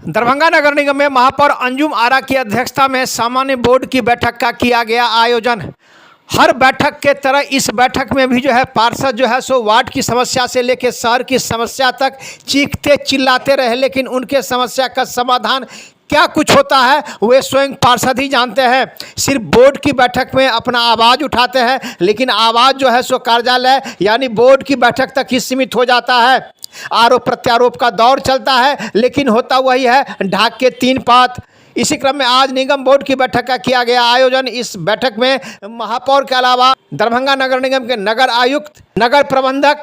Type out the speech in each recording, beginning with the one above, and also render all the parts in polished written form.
दरभंगा नगर निगम में महापौर अंजुम आरा की अध्यक्षता में सामान्य बोर्ड की बैठक का किया गया आयोजन। हर बैठक के तरह इस बैठक में भी पार्षद सो वार्ड की समस्या से लेकर शहर की समस्या तक चीखते चिल्लाते रहे, लेकिन उनके समस्या का समाधान क्या कुछ होता है वे स्वयं पार्षद ही जानते हैं। सिर्फ बोर्ड की बैठक में अपना आवाज़ उठाते हैं, लेकिन आवाज़ सो कार्यालय यानी बोर्ड की बैठक तक ही सीमित हो जाता है। आरोप प्रत्यारोप का दौर चलता है, लेकिन होता वही है ढाक के तीन पात। इसी क्रम में आज निगम बोर्ड की बैठक का किया गया आयोजन। इस बैठक में महापौर के अलावा दरभंगा नगर निगम के नगर आयुक्त, नगर प्रबंधक,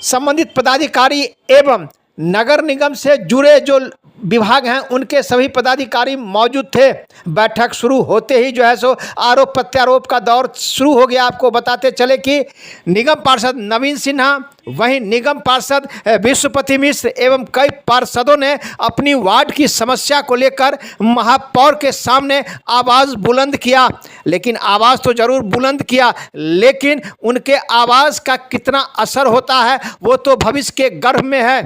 संबंधित पदाधिकारी एवं नगर निगम से जुड़े जो विभाग हैं उनके सभी पदाधिकारी मौजूद थे। बैठक शुरू होते ही सो आरोप प्रत्यारोप का दौर शुरू हो गया। आपको बताते चले कि निगम पार्षद नवीन सिन्हा, वहीं निगम पार्षद विश्वपति मिश्र एवं कई पार्षदों ने अपनी वार्ड की समस्या को लेकर महापौर के सामने आवाज़ बुलंद किया। लेकिन आवाज़ तो ज़रूर बुलंद किया, लेकिन उनके आवाज़ का कितना असर होता है वो तो भविष्य के गर्भ में है।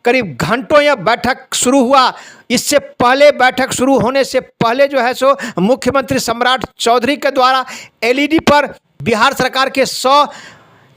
करीब घंटों यह बैठक शुरू हुआ। इससे पहले बैठक शुरू होने से पहले सो मुख्यमंत्री सम्राट चौधरी के द्वारा एलईडी पर बिहार सरकार के 100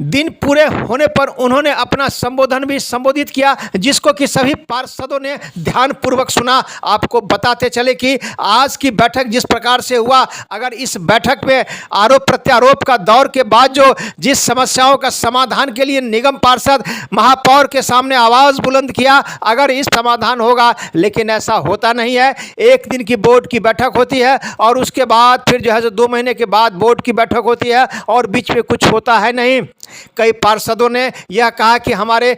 दिन पूरे होने पर उन्होंने अपना संबोधन भी संबोधित किया, जिसको कि सभी पार्षदों ने ध्यानपूर्वक सुना। आपको बताते चले कि आज की बैठक जिस प्रकार से हुआ, अगर इस बैठक में आरोप प्रत्यारोप का दौर के बाद जिस समस्याओं का समाधान के लिए निगम पार्षद महापौर के सामने आवाज़ बुलंद किया, अगर इस समाधान होगा, लेकिन ऐसा होता नहीं है। एक दिन की बोर्ड की बैठक होती है और उसके बाद फिर 2 महीने के बाद बोर्ड की बैठक होती है और बीच में कुछ होता है नहीं। कई पार्षदों ने यह कहा कि हमारे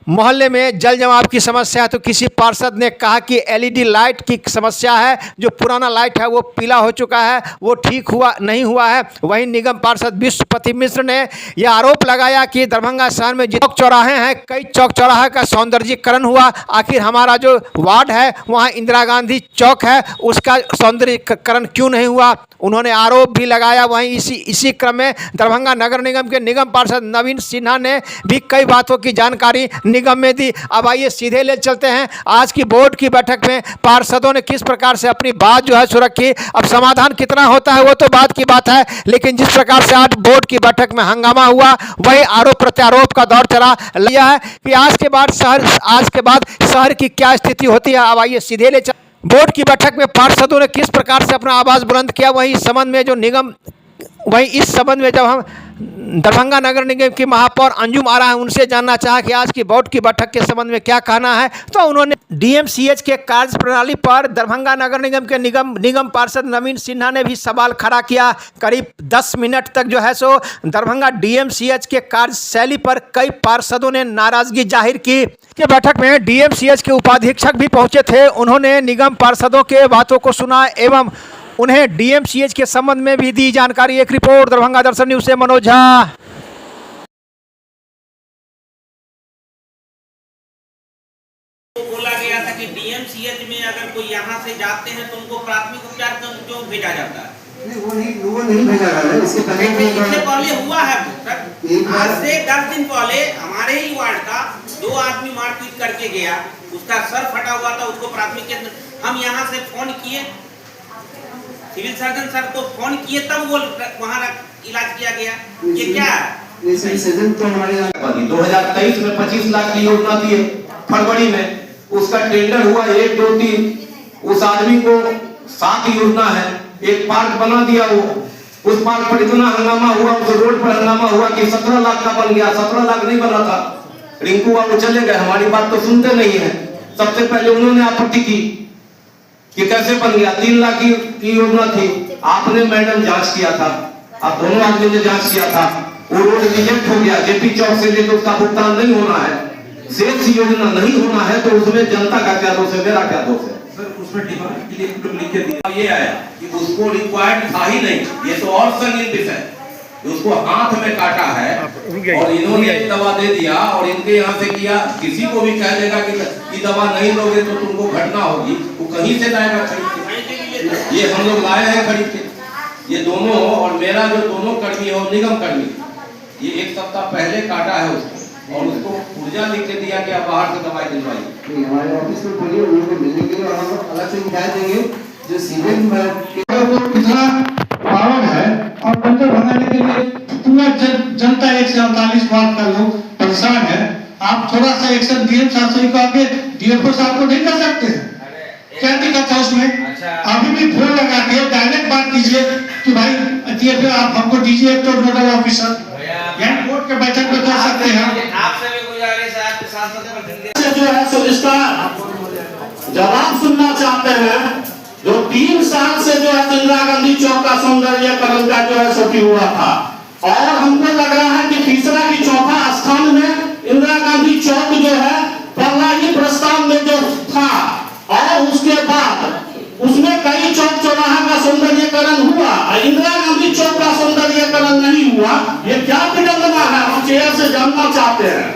मोहल्ले में जल जमाव की समस्या है, तो किसी पार्षद ने कहा कि एलईडी लाइट की समस्या है, जो पुराना लाइट है वो पीला हो चुका है, वो ठीक हुआ नहीं हुआ है। वहीं निगम पार्षद विश्वपति मिश्र ने यह आरोप लगाया कि दरभंगा शहर में जो चौक चौराहे हैं, कई चौक चौराहे का सौंदर्यीकरण हुआ। आखिर हमारा जो वार्ड है वहाँ इंदिरा गांधी चौक है, उसका सौंदर्यीकरण क्यों नहीं हुआ, उन्होंने आरोप भी लगाया। वहीं इसी क्रम में दरभंगा नगर निगम के निगम पार्षद नवीन सिन्हा ने भी कई बातों की जानकारी निगम में दी। अब आइए सीधे ले चलते हैं आज की बोर्ड की बैठक में पार्षदों ने किस प्रकार से अपनी बात सुरखी। अब समाधान कितना होता है वो तो बात की बात है, लेकिन जिस प्रकार से आज बोर्ड की बैठक में हंगामा हुआ, वही आरोप प्रत्यारोप का दौर चला लिया है कि आज के बाद शहर की क्या स्थिति होती है। अब आइए सीधे ले बोर्ड की बैठक में पार्षदों ने किस प्रकार से अपना आवाज़ बुलंद किया। वहीं इस संबंध में जब हम दरभंगा नगर निगम की महापौर अंजुम आरा हैं, उनसे जानना चाहा कि आज की बोर्ड की बैठक के संबंध में क्या कहना है, तो उन्होंने डीएमसीएच के कार्य प्रणाली पर दरभंगा नगर निगम के निगम पार्षद नवीन सिन्हा ने भी सवाल खड़ा किया। करीब 10 मिनट तक सो दरभंगा डीएमसीएच के कार्यशैली पर कई पार्षदों ने नाराजगी जाहिर की। के बैठक में डीएमसीएच के उपाधीक्षक भी पहुंचे थे। उन्होंने निगम पार्षदों के बातों को सुना एवं उन्हें डीएमसीएच के संबंध में भी दी जानकारी। एक रिपोर्ट दरभंगा दर्शन न्यूज से मनोज झा। बोला गया था कि डीएमसीएच में अगर कोई यहाँ से जाते हैं तो उनको प्राथमिक उपचार क्यों भेजा जाता है? वो नहीं भेजा गया है। इससे पहले हुआ है आज से 10 दिन पहले हमारे ही वार्ड का 2 आदमी मारपीट करके गया, उसका सर फटा हुआ था, उसको प्राथमिक केंद्र हम यहाँ से फोन किए, सिविल सर्जन सर को फोन किए, तब वो वहाँ इलाज किया गया। ये क्या है? सर्जन तो हमारे 2023 में 25 लाख की योजना थी, फरवरी में उसका टेंडर हुआ 1, 2, 3। उस आदमी को 7 योजना है, एक पार्क बना दिया। वो उस पार्क पर इतना हंगामा हुआ, उस रोड पर हंगामा हुआ कि 17 लाख का बन गया। 17 लाख नहीं बना था। रिंकू बाबू चले गए, हमारी बात तो सुनते नहीं है। सबसे पहले उन्होंने आपत्ति की कि कैसे बन गया। 3 लाख की योजना थी, आपने मैडम जांच किया था, आप दोनों आदमी ने जांच किया था, वो रोड रिजेक्ट हो गया। जेपी चौक से लेकर उसका भुगतान नहीं होना है, शेष योजना नहीं होना है, तो उसमें जनता का क्या दोष है, मेरा क्या दोष है? सर उसमें डिमांड के लिए लिख के दिया। ये आया कि उसको रिक्वायर्ड था ही नहीं, ये तो और संगीन विषय, उसको हाथ में काटा है और इन्होंने दवा दे दिया और इनके यहाँ से किया। किसी को भी कह देगा कि दवा नहीं लोगे तो तुमको घटना होगी, वो कहीं से लाएगा खरीद के। ये हम लोग लाए हैं खरीद के। ये दोनों और मेरा जो दोनों कर्मी है वो निगम कर्मी, ये 1 सप्ताह पहले काटा है उसको। और उसको पुर्जा लिख के दिया कि आप बाहर से दवाई दिलवाइए। नहीं, हमारे ऑफिस में बोलिए, उनको मिलेंगे और हम अलग से हिदायत देंगे जो सीरियस कितना पावर है और बंदर भगाने के लिए पूरा जनता 148 वाट का लोग परेशान है। आप थोड़ा सा एक्शन डीएम साहब से को आगे डीएफओ साहब को नहीं कर सकते हैं? क्या दिक्कत है उसमें? अभी भी फोन लगा के डायरेक्ट बात कीजिए कि भाई डीएफओ आप हमको दीजिए तो नोडल ऑफिसर यहाँ कोर्ट के बैठक में कर सकते हैं। आपसे भी गुजारिश है, आपके सांसद प्रतिनिधि जो है सो इसका जवाब सुनना चाहते हैं। जो 3 साल से जो है इंदिरा गांधी चौक का सौंदर्यीकरण का जो है सो हुआ था और हमको लग रहा है कि तीसरा की चौथा स्थान में इंदिरा गांधी चौक जो है पहला ही प्रस्ताव में जो था और उसके बाद उसमें कई चौक चौराहा का सौंदर्यीकरण हुआ, इंदिरा गांधी चौक का सौंदर्यीकरण नहीं हुआ। ये क्या विडंबना है, हम चेयर से जानना चाहते हैं।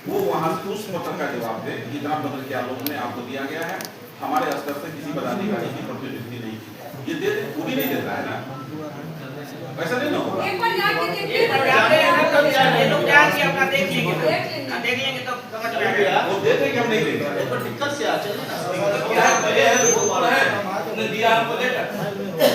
वो वहाँ उस पत्र का जवाब दे कि जनाब बदल के आलोक में आपको दिया गया है, हमारे स्तर से किसी पदाधिकारी की प्रतिनियुक्ति नहीं की। ये दे वो भी नहीं देता है ना, वैसा नहीं ना होगा। एक बार जाके लोग जाके अपना देख लेंगे तो समझ में आएगा। वो देते कि हम नहीं देंगे। तो दिक्कत से आ चले ना, क्या है वो है उसने दिया हमको लेटर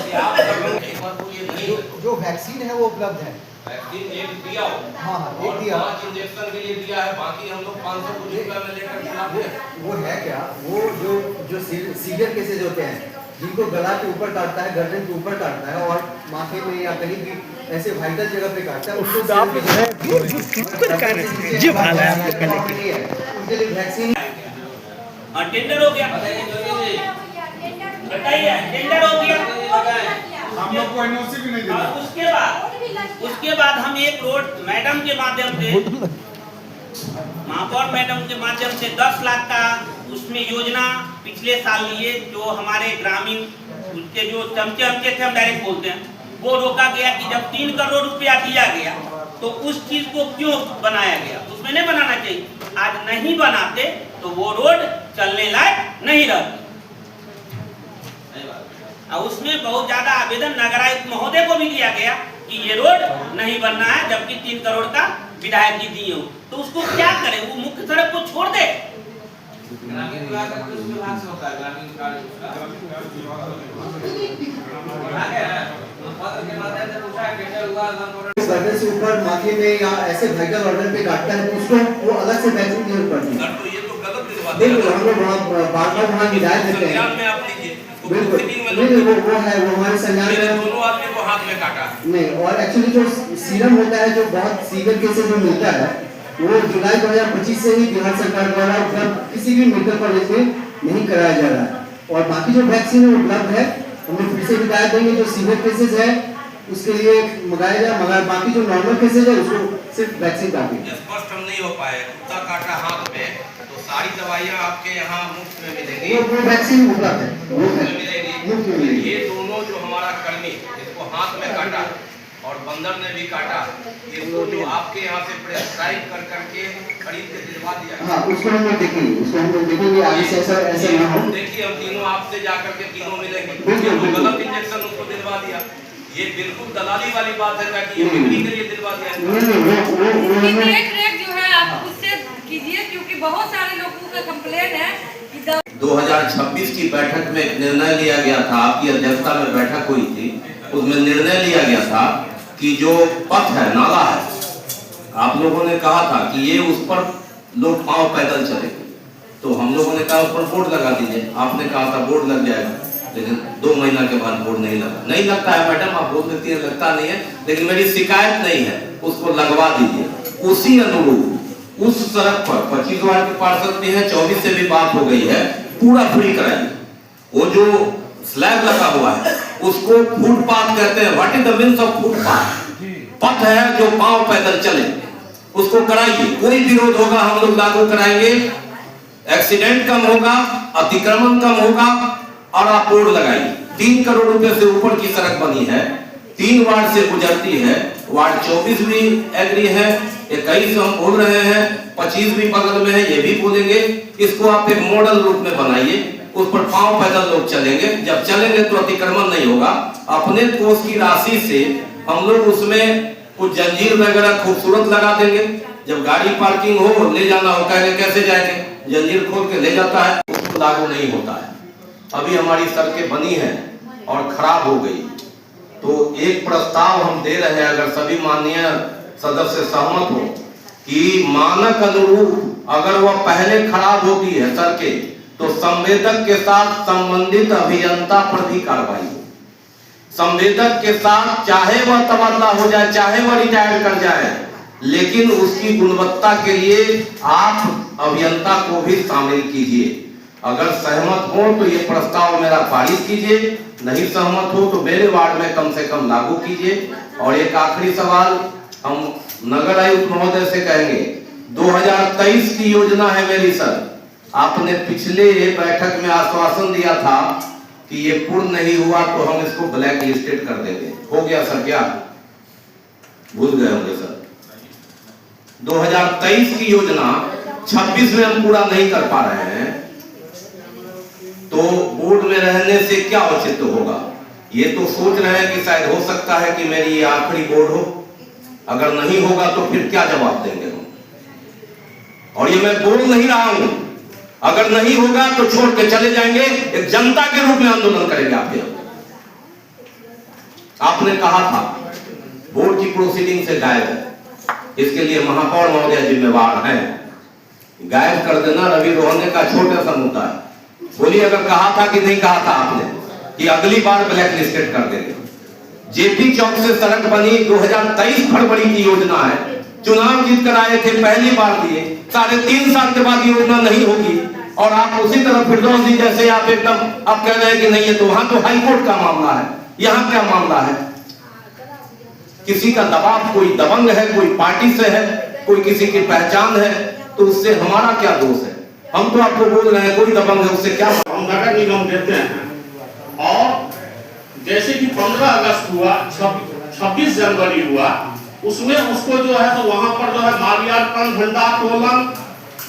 कि आप एक बार को ये नहीं जो वैक्सीन है वो उपलब्ध है। वैक्सीन एक दिया हो, हाँ, एक दिया। 5 इंजेक्शन के लिए दिया है, बाकी हम लोग 500 कुछ रुपए में लेकर खिलाते हैं। वो है क्या, वो जो सीवियर केसेज होते हैं जिनको गला के ऊपर काटता है, गर्दन के ऊपर काटता है और माथे में या कहीं भी ऐसे वाइटल जगह पे काटता है, उनको उनके लिए वैक्सीन। टेंडर हो गया, बताइए टेंडर हो गया, हम लोग को एनओसी भी नहीं देना। और उसके बाद हम एक रोड मैडम के माध्यम से, महापौर मैडम के माध्यम से 10 लाख का उसमें योजना पिछले साल लिए, जो हमारे ग्रामीण उसके जो चमचे थे, हम डायरेक्ट बोलते हैं, वो रोका गया कि जब 3 करोड़ रुपया दिया गया तो उस चीज को क्यों बनाया गया, उसमें नहीं बनाना चाहिए। आज नहीं बनाते तो वो रोड चलने लायक नहीं रहती। और उसमें बहुत ज्यादा आवेदन नगरायुक्त महोदय को भी दिया गया कि ये रोड नहीं बनना है, जबकि 3 करोड़ का विधायक जी दिए हो, तो उसको क्या करे, वो मुख्य सड़क को छोड़ दे। ग्रामीण विभाग का कुछ विभाग से होता है, ग्रामीण कार्य गर्दन से ऊपर माथे में या ऐसे वाइटल ऑर्गन पे काटता है तो उसको वो अलग से वैक्सीन की जरूरत पड़ती है। तो ये तो गलत दिलवा बिल्कुल, हम लोग बार-बार वहाँ हिदायत देते हैं। संज्ञान में आप लीजिए, बिल्कुल, नहीं वो है, वो हमारे संज्ञान में। दोनों आदमी को हाथ में काटा नहीं, और एक्चुअली जो सीरम होता है, जो बहुत सीवियर केसेस में मिलता है, वो जुलाई 2025 से ही बिहार सरकार द्वारा उपलब्ध किसी भी मेडिकल कॉलेज में नहीं कराया जा रहा है। और बाकी जो वैक्सीन है उपलब्ध है, हमें फिर से हिदायत देंगे जो सीवियर केसेस है उसके लिए मंगाया जाए, मगर बाकी जो नॉर्मल केसेस है उसको सिर्फ वैक्सीन काटें। स्पष्ट हम नहीं हो पाए, कुत्ता काटा हाथ में तो सारी दवाइयाँ आपके यहाँ मुफ्त में मिलेगी, वो वैक्सीन उपलब्ध है, वो मुफ्त है, में मिलेगी। मुफ्त में मिलेगी। ये दोनों जो हमारा कर्मी इसको हाथ में काटा और बंदर ने भी काटा, इसको जो आपके यहाँ से प्रेस्क्राइब कर करके खरीद के दिलवा दिया। हाँ, उसको हम लोग देखेंगे, उसको हम लोग देखेंगे आगे से ऐसा ना हो। देखिए हम तीनों आपसे जाकर के तीनों मिलेंगे, बिल्कुल, ये तो बिल्कुल। गलत इंजेक्शन उसको दिलवा दिया, ये बिल्कुल दलाली वाली बात है ताकि ये बिक्री के लिए दिलवा दिया। नहीं, वो देख जो है आप उससे कीजिए, क्योंकि बहुत सारे लोगों का कंप्लेन है कि 2026 की बैठक में एक निर्णय लिया गया था, आपकी अध्यक्षता में बैठक हुई थी, उसमें निर्णय लिया गया था कि जो पथ है, नाला है, आप लोगों ने कहा था कि ये उस पर लोग पांव पैदल चलेंगे, तो हम लोगों ने कहा उस पर बोर्ड लगा दीजिए। आपने कहा था बोर्ड लग जाएगा, लेकिन 2 महीना के बाद बोर्ड नहीं लगा। नहीं लगता है मैडम, आप बोल देती है लगता नहीं है, लेकिन मेरी शिकायत नहीं है, उसको लगवा दीजिए। उसी अनुरूप उस सड़क पर 25 वार्ड के पार्षद भी है, 24 से भी बात हो गई है, पूरा फ्री कराइए। वो जो स्लैब लगा हुआ है उसको फुटपाथ कहते हैं। What is the means of footpath? पथ है जो पांव पैदल चले, उसको कराइए। कोई विरोध होगा हम लोग लागू कराएंगे, एक्सीडेंट कम होगा, अतिक्रमण कम होगा, और आप बोर्ड लगाइए। 3 करोड़ रुपए से ऊपर की सड़क बनी है, 3 वार्ड से गुजरती है, वार्ड 24 भी एग्री है, 21 हम बोल रहे हैं, 25 भी बगल में है, ये भी बोलेंगे। इसको आप एक मॉडल रूप में बनाइए, उस पर पांव पैदल लोग चलेंगे। जब चलेंगे तो अतिक्रमण नहीं होगा। अपने कोष की राशि से हम लोग उसमें कुछ जंजीर वगैरह खूबसूरत लगा देंगे, जब गाड़ी पार्किंग हो ले जाना हो कहेंगे कैसे जाएंगे, जंजीर खोल के ले जाता है, उसको लागू नहीं होता है। अभी हमारी सड़कें बनी हैं और खराब हो गई, तो एक प्रस्ताव हम दे रहे हैं, अगर सभी माननीय सदस्य सहमत हो कि मानक अनुरूप अगर वह पहले खराब होती है सड़कें, तो संवेदक के साथ संबंधित अभियंता पर भी कार्रवाई हो। संवेदक के साथ चाहे वह तबादला हो जाए, चाहे वह रिटायर कर जाए, लेकिन उसकी गुणवत्ता के लिए आप अभियंता को भी शामिल कीजिए। अगर सहमत हो तो ये प्रस्ताव मेरा पारित कीजिए, नहीं सहमत हो तो मेरे वार्ड में कम से कम लागू कीजिए। और एक आखिरी सवाल हम नगर आयुक्त महोदय से कहेंगे, 2023 की योजना है मेरी सर, आपने पिछले बैठक में आश्वासन दिया था कि ये पूर्ण नहीं हुआ तो हम इसको ब्लैक लिस्टेड कर देंगे, हो गया सर क्या? भूल गए होंगे सर। 2023 की योजना 26 में हम पूरा नहीं कर पा रहे हैं, तो बोर्ड में रहने से क्या औचित्य होगा? ये तो सोच रहे हैं कि शायद हो सकता है कि मेरी ये आखिरी बोर्ड हो, अगर नहीं होगा तो फिर क्या जवाब देंगे हम? और ये मैं बोल नहीं रहा हूं, अगर नहीं होगा तो छोड़ के चले जाएंगे, एक जनता के रूप में आंदोलन करेंगे आपके। आपने कहा था बोर्ड की प्रोसीडिंग से गायब है, इसके लिए महापौर महोदय जिम्मेवार हैं, गायब कर देना रवि रोहने का छोटा सा मुद्दा है। बोलिए अगर कहा था कि नहीं कहा था आपने कि अगली बार ब्लैक लिस्टेड कर देंगे। जेपी चौक से सड़क बनी 2023 फरवरी की योजना है, चुनाव जीत कर आए थे, पहली बार दिए, 3.5 साल के बाद योजना नहीं होगी और आप उसी तरह फिरदौस जी जैसे आप एकदम आप कह रहे हैं कि नहीं है, तो वहां तो हाई कोर्ट का मामला है, यहाँ क्या मामला है? किसी का दबाव, कोई दबंग है, कोई पार्टी से है, कोई किसी की पहचान है, तो उससे हमारा क्या दोष है? हम तो आपको बोल रहे हैं कोई दबंग है, उससे क्या? हम नगर निगम देते हैं और जैसे कि 15 अगस्त हुआ, 26 जनवरी हुआ, उसमें उसको जो है तो वहां पर जो है माल्यार्पण, झंडा तोलन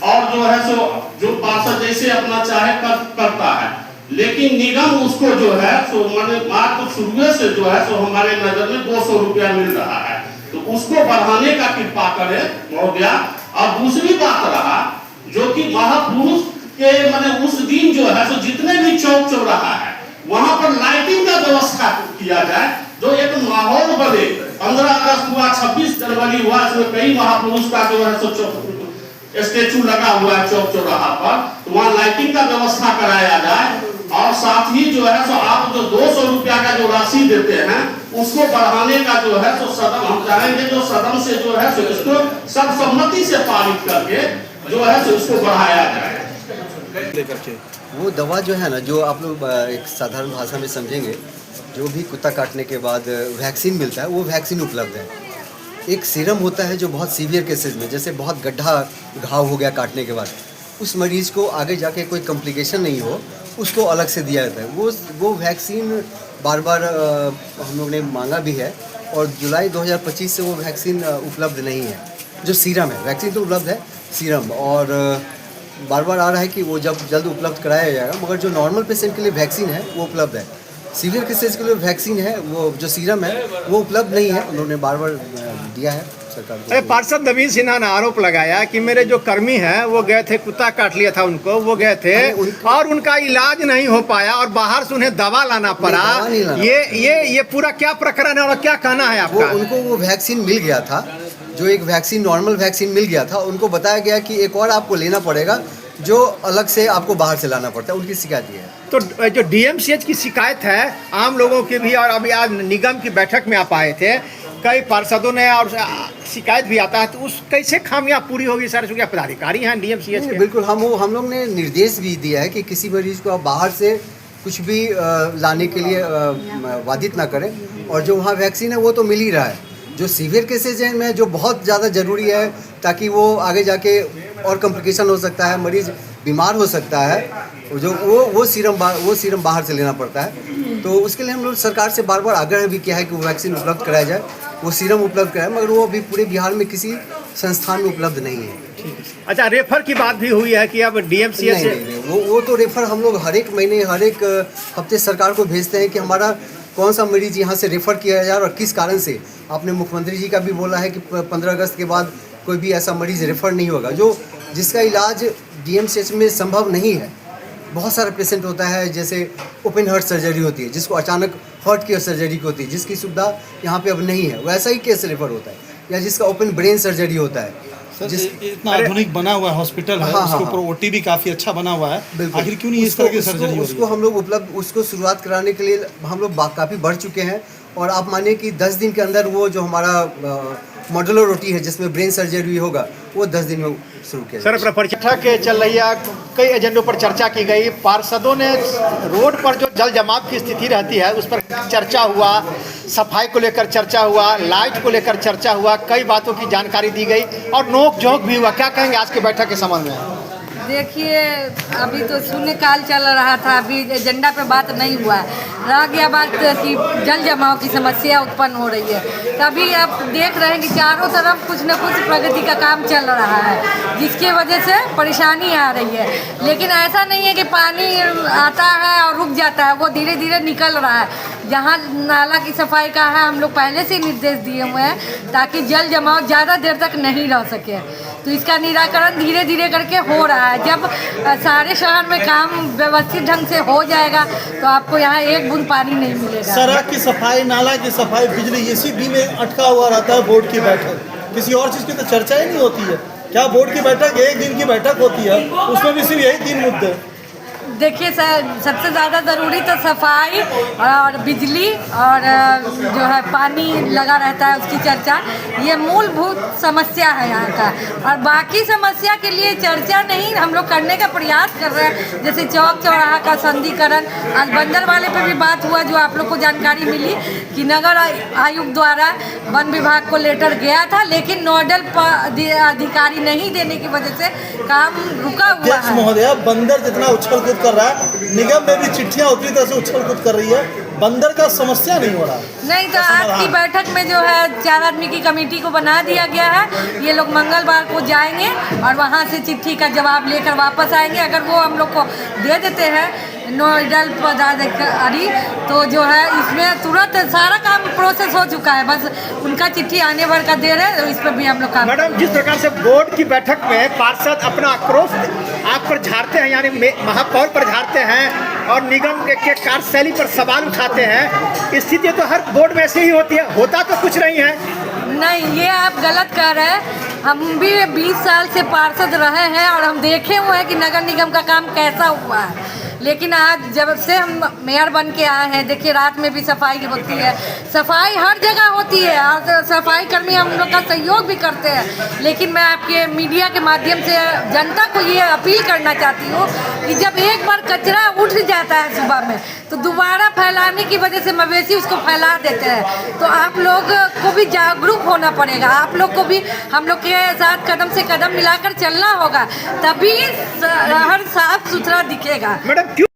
और जो है सो जो पार्षद जैसे अपना चाहे करता है, लेकिन निगम उसको जो है सो मात्र शुरू से जो है सो हमारे नजर में 200 रुपया मिल रहा है, तो उसको बढ़ाने का कृपा करें महोदया। और दूसरी बात रहा जो कि महापुरुष के माने उस दिन जो है सो जितने भी चौक चौराहा है वहां पर लाइटिंग का व्यवस्था किया जाए, जो एक माहौल बने। 15 अगस्त हुआ, 26 जनवरी हुआ, इसमें कई महापुरुष का जो है सो स्टेचू लगा हुआ है चौक चौराहा पर, तो वहाँ लाइटिंग का व्यवस्था कराया जाए। और साथ ही जो है सो आप जो 200 रुपया का जो राशि देते हैं उसको बढ़ाने का जो है सो सदन हम चाहेंगे, जो सदन से जो है सो इसको सर्वसम्मति से पारित करके जो है सो इसको बढ़ाया जाए। वो दवा जो है ना, जो आप लोग एक साधारण भाषा में समझेंगे, जो भी कुत्ता काटने के बाद वैक्सीन मिलता है, वो वैक्सीन उपलब्ध है। एक सीरम होता है जो बहुत सीवियर केसेस में, जैसे बहुत गड्ढा घाव हो गया काटने के बाद, उस मरीज़ को आगे जाके कोई कॉम्प्लिकेशन नहीं हो, उसको अलग से दिया जाता है। वो वैक्सीन बार बार हम लोग ने मांगा भी है और जुलाई 2025 से वो वैक्सीन उपलब्ध नहीं है। जो सीरम है, वैक्सीन तो उपलब्ध है, सीरम और बार बार आ रहा है कि वो जब जल्द उपलब्ध कराया जाएगा, मगर जो नॉर्मल पेशेंट के लिए वैक्सीन है वो उपलब्ध है। सीवियर केसेस के लिए वैक्सीन है, वो जो सीरम है वो उपलब्ध नहीं है, उन्होंने बार बार दिया है सरकार को। पार्षद नवीन सिन्हा ने आरोप लगाया कि मेरे जो कर्मी हैं वो गए थे, कुत्ता काट लिया था उनको, वो गए थे और उनका इलाज नहीं हो पाया और बाहर से उन्हें दवा लाना पड़ा। ये पूरा क्या प्रकरण है और क्या कहना है आपका? उनको वो वैक्सीन मिल गया था, जो एक वैक्सीन नॉर्मल वैक्सीन मिल गया था, उनको बताया गया कि एक और आपको लेना पड़ेगा जो अलग से आपको बाहर से लाना पड़ता है, उनकी शिकायत ये है। तो जो डीएमसीएच की शिकायत है आम लोगों की भी, और अभी आज निगम की बैठक में आप आए थे, कई पार्षदों ने और शिकायत भी आता है, तो उस कैसे खामियां पूरी होगी सर? चूँकि पदाधिकारी हैं डीएमसीएच के। बिल्कुल, हम लोग ने निर्देश भी दिया है कि किसी मरीज को आप बाहर से कुछ भी लाने के लिए बाधित ना करें, और जो वहाँ वैक्सीन है वो तो मिल ही रहा है। जो सीवियर केसेज हैं में जो बहुत ज़्यादा ज़रूरी है, ताकि वो आगे जाके और कॉम्प्लिकेशन हो सकता है, मरीज़ बीमार हो सकता है, जो वो सीरम बाहर से लेना पड़ता है। तो उसके लिए हम लोग सरकार से बार बार आग्रह भी किया है कि वो वैक्सीन उपलब्ध कराया जाए, वो सीरम उपलब्ध कराए, मगर वो अभी पूरे बिहार में किसी संस्थान में उपलब्ध नहीं है। अच्छा, रेफर की बात भी हुई है कि अब डीएमसीएच से वो तो रेफर हम लोग हर एक महीने हर एक हफ्ते सरकार को भेजते हैं कि हमारा कौन सा मरीज यहाँ से रेफ़र किया जाए और किस कारण से। आपने मुख्यमंत्री जी का भी बोला है कि 15 अगस्त के बाद कोई भी ऐसा मरीज़ रेफ़र नहीं होगा जिसका इलाज DMCH में संभव नहीं है। बहुत सारा पेशेंट होता है, जैसे ओपन हार्ट सर्जरी होती है जिसको अचानक हार्ट की सर्जरी होती है जिसकी सुविधा यहाँ पे अब नहीं है, वैसा ही केस रेफ़र होता है, या जिसका ओपन ब्रेन सर्जरी होता है। इतना आधुनिक बना हुआ हॉस्पिटल है, उसके ऊपर OT भी काफ़ी अच्छा बना हुआ है, आखिर क्यों नहीं इस तरह की सर्जरी हो रही है? उसको हम लोग उसको शुरुआत कराने के लिए हम लोग काफ़ी बढ़ चुके हैं, और आप मानिए कि 10 दिन के अंदर वो जो हमारा मॉड्यूलर OT है जिसमें ब्रेन सर्जरी होगा वो 10 दिन में शुरू किया। सर, अपना बैठक चल रही है, कई एजेंडों पर चर्चा की गई। पार्षदों ने रोड पर जो जल जमाव की स्थिति रहती है उस पर चर्चा हुआ, सफाई को लेकर चर्चा हुआ, लाइट को लेकर चर्चा हुआ, कई बातों की जानकारी दी गई और नोक झोंक भी हुआ। क्या कहेंगे आज की बैठक के संबंध में? देखिए, अभी तो शून्यकाल चल रहा था, अभी एजेंडा पे बात नहीं हुआ है। रह गया बात कि जल जमाव की समस्या उत्पन्न हो रही है। तभी आप देख रहे हैं कि चारों तरफ कुछ न कुछ प्रगति का काम चल रहा है जिसकी वजह से परेशानी आ रही है। लेकिन ऐसा नहीं है कि पानी आता है और रुक जाता है, वो धीरे धीरे निकल रहा है। जहाँ नाला की सफाई का है हम लोग पहले से निर्देश दिए हुए हैं ताकि जल जमाव ज़्यादा देर तक नहीं रह सके, तो इसका निराकरण धीरे धीरे करके हो रहा है। जब सारे शहर में काम व्यवस्थित ढंग से हो जाएगा तो आपको यहाँ एक बूंद पानी नहीं मिलेगा। सड़क की सफाई, नाला की सफाई, बिजली, इसी भी में अटका हुआ रहता है बोर्ड की बैठक। किसी और चीज़ की तो चर्चा ही नहीं होती है। क्या बोर्ड की बैठक एक दिन की बैठक होती है, उसमें भी सिर्फ यही 3 मुद्दे? देखिए सर, सबसे ज़्यादा ज़रूरी तो सफाई और बिजली और जो है पानी लगा रहता है उसकी चर्चा, ये मूलभूत समस्या है यहाँ का। और बाकी समस्या के लिए चर्चा नहीं, हम लोग करने का प्रयास कर रहे हैं। जैसे चौक चौराहा का संधिकरण, आज बंदर वाले पे भी बात हुआ, जो आप लोग को जानकारी मिली कि नगर आयुक्त द्वारा वन विभाग को लेटर गया था, लेकिन नोडल अधिकारी नहीं देने की वजह से काम रुका हुआ है। महोदया, बंदर जितना उछल कूद कर रहा है, निगम में भी चिट्ठियां उतरी तरह से उछल कूद कर रही है, बंदर का समस्या नहीं हो रहा। नहीं तो आज की बैठक में जो है 4 आदमी की कमेटी को बना दिया गया है। ये लोग मंगलवार को जाएंगे और वहाँ से चिट्ठी का जवाब लेकर वापस आएंगे। अगर वो हम लोग को दे देते हैं नोडल पदाधिकारी तो जो है इसमें तुरंत सारा काम प्रोसेस हो चुका है, बस उनका चिट्ठी आने भर का देर है, तो इस पर भी हम लोग काम। मैडम, जिस प्रकार से बोर्ड की बैठक में पार्षद अपना आक्रोश आप पर झाड़ते हैं, यानी महापौर पर झाड़ते हैं और निगम के कार्यशैली पर सवाल उठाते हैं, स्थिति तो हर बोर्ड में ऐसे ही होती है, होता तो कुछ नहीं है। नहीं, ये आप गलत कह रहे हैं। हम भी 20 साल से पार्षद रहे हैं और हम देखे हुए हैं कि नगर निगम का काम कैसा हुआ है। लेकिन आज जब से हम मेयर बन के आए हैं, देखिए रात में भी सफाई होती है, सफाई हर जगह होती है और सफाई कर्मी हम लोग का सहयोग भी करते हैं। लेकिन मैं आपके मीडिया के माध्यम से जनता को ये अपील करना चाहती हूँ कि जब एक बार कचरा उठ जाता है सुबह में तो दोबारा फैलाने की वजह से मवेशी उसको फैला देते हैं। तो आप लोग को भी जागरूक होना पड़ेगा, आप लोग को भी हम लोग के साथ कदम से कदम मिलाकर चलना होगा, तभी शहर साफ सुथरा दिखेगा। मैडम, क्यों